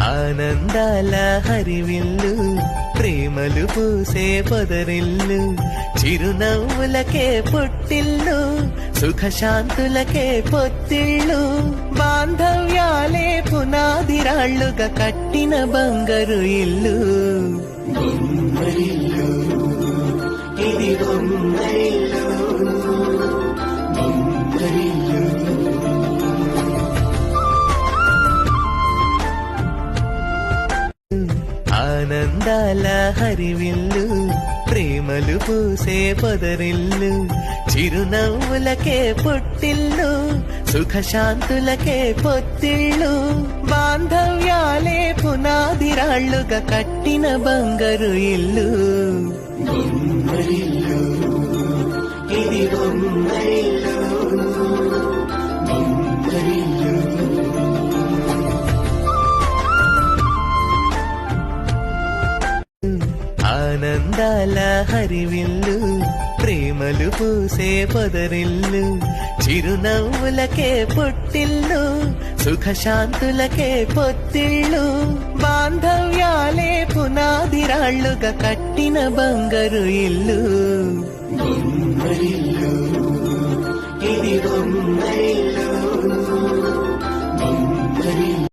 ఆనందాల హరివిల్లు ప్రేమలు పూసే పొదరిల్లు చిరునవ్వులకే పుట్టిల్లు సుఖశాంతులకే పొత్తిళ్ళు బాంధవ్యాలే పునాదిరాళ్లుగా కట్టిన బంగారు ఇల్లు బొమ్మరిల్లు ఇది బొమ్మరిల్లు బొమ్మరిల్లు ఆనందాల హరివిల్లు ప్రేమలు పూసే పొదరిల్లు చిరునవ్వులకే పుట్టిల్లు సుఖశాంతులకే పొత్తిళ్ళు బాంధవ్యాలే పునాదిరాళ్లుగా కట్టిన బంగారు ఇల్లు బొమ్మరిల్లు ఇది బొమ్మరిల్లు బొమ్మరిల్లు ఆనందాల హరివిల్లు ప్రేమలు పూసే పొదరిల్లు చిరునవ్వులకే పుట్టిల్లు సుఖశాంతులకే పొత్తిళ్ళు బాంధవ్యాలే పునాదిరాళ్లుగా కట్టిన బంగారు ఇల్లు బొమ్మరిల్లు ఇది బొమ్మరిల్లు బొమ్మరిల్లు